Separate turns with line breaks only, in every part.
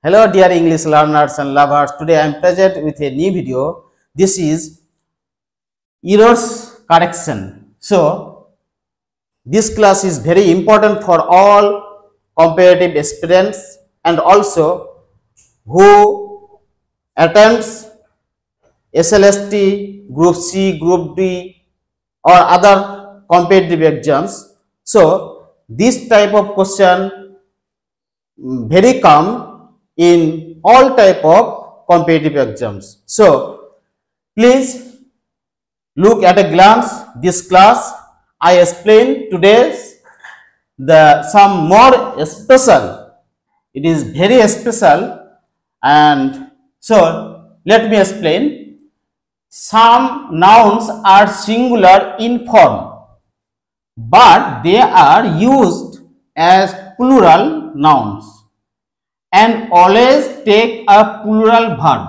Hello dear English learners and lovers. Today I am present with a new video. This is errors correction. So this class is very important for all comparative aspirants and also who attempts SLST, Group C, Group D or other competitive exams. So this type of question very common in all type of competitive exams. So please look at a glance this class. I explain today's some more special. It is very special, and so let me explain. Some nouns are singular in form, but they are used as plural nouns and always take a plural verb,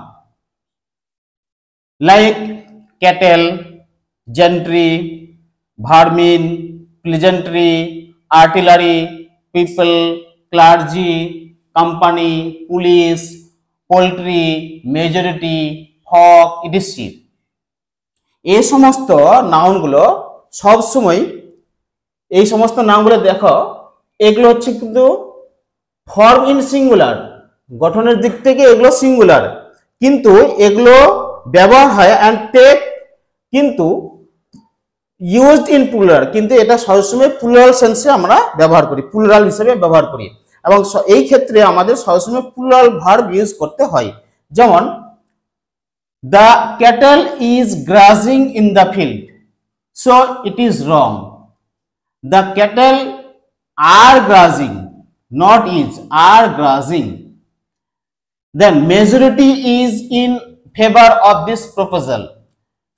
like cattle, gentry, vermin, pleasantry, artillery, people, clergy, company, police, poultry, majority, hawk, etc. এই সমস্ত নাউনগুলো সব সময় এই সমস্ত নাউনগুলো দেখো, এগুলো হচ্ছে কিন্তু ফর্ম ইন সিঙ্গুলার, গঠনের দিক থেকে এগুলো সিঙ্গুলার, কিন্তু এগুলো ব্যবহার হয় অ্যান্ড টেক কিন্তু ইউজড ইন প্লুরাল, কিন্তু এটা সবসময় প্লুরাল সেন্সে আমরা ব্যবহার করি, প্লুরাল হিসেবে ব্যবহার করি, এবং এই ক্ষেত্রে আমাদের সবসময় প্লুরাল ভার্ব ইউজ করতে হয়। যেমন the cattle is grazing in the field, so it is wrong. The cattle are grazing, not is, are grazing. Then majority is in favor of this proposal,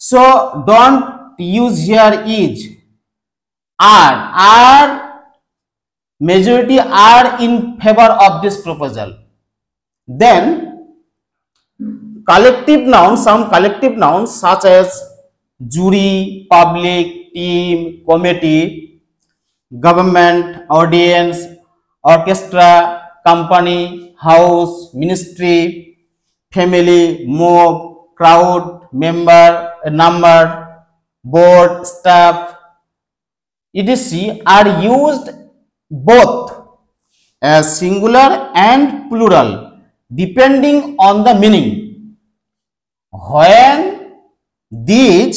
so don't use here is. Are majority are in favor of this proposal. Then collective nouns, some collective nouns such as jury, public, team, committee, government, audience, orchestra, company, house, ministry, family, mob, crowd, member, number, board, staff, etc. are used both as singular and plural depending on the meaning. When these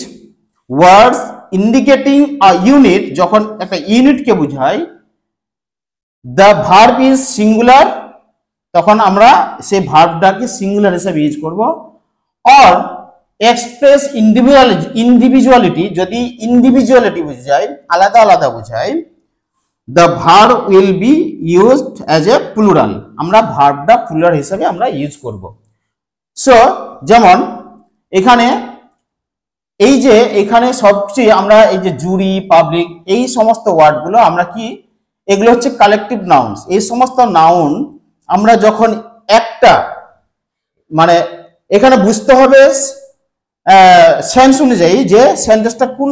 words indicating a unit, যখন একটা ইউনিটকে বোঝায়, the verb is singular, তখন আমরা সেই ভার্বটাকে singular হিসেবে use করব। or express individuality, যদি individuality বোঝায়, আলাদা আলাদা বোঝায়, the verb will be used as a plural, আমরা ভার্বটা প্লুরাল হিসেবে আমরা ইউজ করব। সো যেমন এখানে এই যে এখানে সবচেয়ে আমরা এই যে জুরি, পাবলিক, এই সমস্ত ওয়ার্ডগুলো আমরা কি, এগুলো হচ্ছে কালেকটিভ নাউন্স। এই সমস্ত নাউন আমরা যখন একটা মানে এখানে বুঝতে হবে সেন্স অনুযায়ী যে সেন্টেন্সটা কোন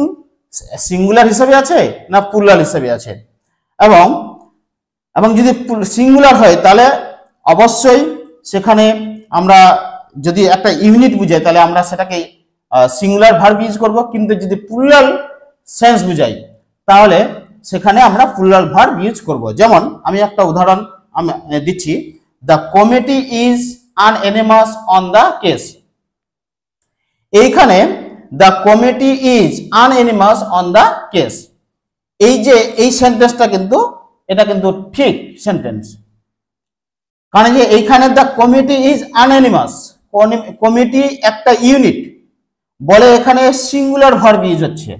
সিঙ্গুলার হিসেবে আছে না প্লুরাল হিসেবে আছে, এবং যদি সিঙ্গুলার হয় তাহলে অবশ্যই সেখানে আমরা যদি একটা ইউনিট বুঝাই তাহলে আমরা সেটাকে সিঙ্গুলার ভার্ব ইউজ করব, কিন্তু যদি প্লুরাল সেন্স বুঝাই তাহলে সেখানে আমরা প্লুরাল ভার্ব ইউজ করব। যেমন আমি একটা উদাহরণ দিচ্ছি, the committee is unanimous on the case. এইখানে the committee is unanimous on the case, এই যে এই সেন্টেন্সটা কিন্তু এটা কিন্তু ঠিক সেন্টেন্স, কারণ যে এইখানে দ্য কমিটি ইজ আনএনিমাস, কমিটি একটা ইউনিট বলে এখানে সিঙ্গুলার ভার্ব ইউজ হচ্ছে।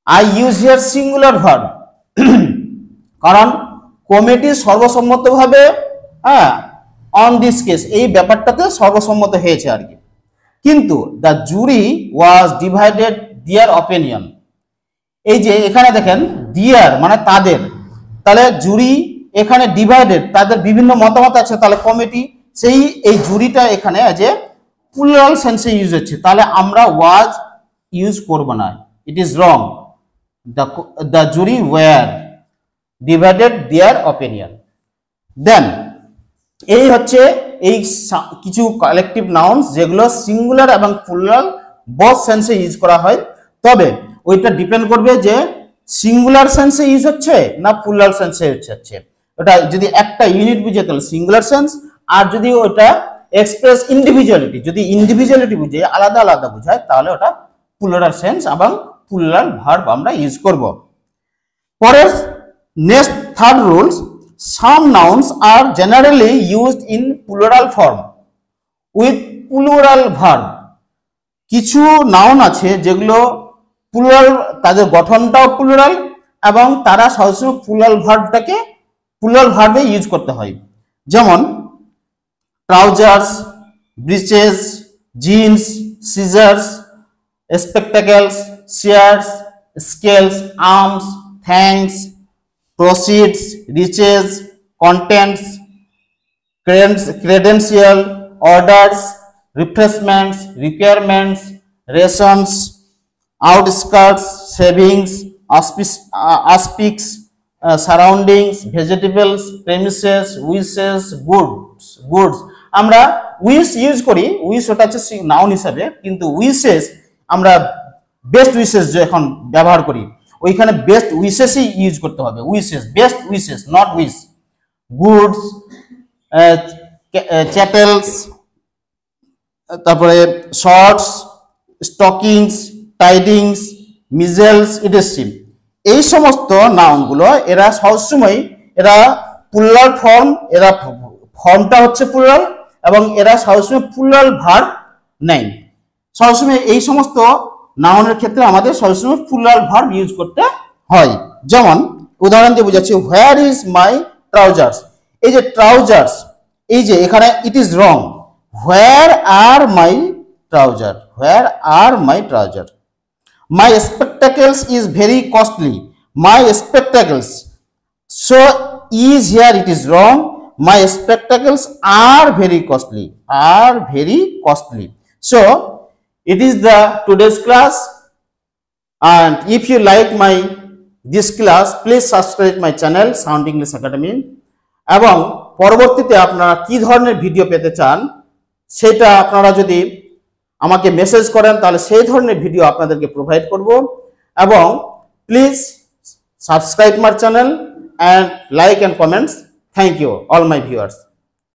I use here singular verb, কারণ কমিটি সর্বসম্মতভাবে অন দিস কেস, এই ব্যাপারটাতে সর্বসম্মত হয়েছে আর কি, কিন্তু দ্য জুরি ওয়াজ ডিভাইডেড দিয়ার অপিনিয়ন। এই যে এখানে দেখেন দিয়ার মানে তাদের, তাহলে জুরি এখানে ডিভাইডেড, তাদের বিভিন্ন মতামত আছে, তাহলে কমিটি সেই এই জুরিটা এখানে যে প্লুরাল সেন্সে ইউজ হচ্ছে, তাহলে আমরা ওয়াজ ইউজ করব না, it is wrong. The jury were divided their opinion. Then এই হচ্ছে এই কিছু কালেকটিভ নাউন্স যেগুলো সিঙ্গুলার এবং প্লুরাল বোথ সেন্সে ইউজ করা হয়। তবে ওইটা ডিপেন্ড করবে যে সিঙ্গুলার সেন্সে ইউজ হচ্ছে না প্লুরাল সেন্সে ইউজ হচ্ছে। ওটা যদি একটা ইউনিট বুঝে তাহলে সিঙ্গুলার সেন্স, আর যদি ওটা এক্সপ্রেস ইন্ডিভিজুয়ালিটি, যদি ইন্ডিভিজুয়ালিটি বুঝে আলাদা আলাদা বোঝায় তাহলে ওটা প্লুরাল সেন্স এবং প্লুরাল ভার্ব আমরা ইউজ করব। পরের next third rules, some nouns are generally used in plural form with plural verb। কিছু নাউন আছে যেগুলো প্লুরাল, তাদের গঠনটাও প্লুরাল এবং তারা সবসময় প্লুরাল ভার্বটাকে প্লুরাল ভার্বে ইউজ করতে হয়। যেমন trousers, breeches, jeans, scissors, spectacles, chairs, scales, arms, thanks, proceeds, riches, contents, credential, orders, refreshments, requirements, rations, outskirts, savings, aspects, surroundings, vegetables, premises, wishes, goods। আমরা উইশ ইউজ করি, উইশ ওটা হচ্ছে noun হিসাবে, কিন্তু উইশেস আমরা বেস্ট উইশেস যখন ব্যবহার করি ওইখানে বেস্ট উইশেসই ইউজ করতে হবে, wishes, best wishes, not wish. Goods, চ্যাটেলস, তারপরে শর্টস, স্টকিংস, টাইডিংস, মিজেলস, ইডেসিম, এই সমস্ত নাউনগুলো এরা সবসময় এরা প্লুরাল ফর্ম, এরা ফর্মটা হচ্ছে প্লুরাল এবং এরা সবসময় প্লুরাল ভার্ব নেয়। সবসময় এই সমস্ত নাউনের ক্ষেত্রে আমাদের সবসময় প্লুরাল ভার্ব ইউজ করতে হয়। যেমন উদাহরণ দিয়ে বোঝাচ্ছি, হোয়ার ইজ মাই ট্রাউজার্স। এই যে ট্রাউজার্স, এই যে এখানে it is wrong, where are my trouser, where are my trouser. My spectacles is very costly, my spectacles, so is here it is wrong, my spectacles are very costly, are very costly. So it is the today's class, and if you like this class please subscribe my channel Sound English Academy। এবং পরবর্তীতে আপনারা কি ধরনের video পেতে চান সেটা আপনারা যদি আমাকে মেসেজ করেন তাহলে সেই ধরনের ভিডিও আপনাদেরকে প্রোভাইড করব। এবং please subscribe my channel and like and comments. Thank you all my viewers।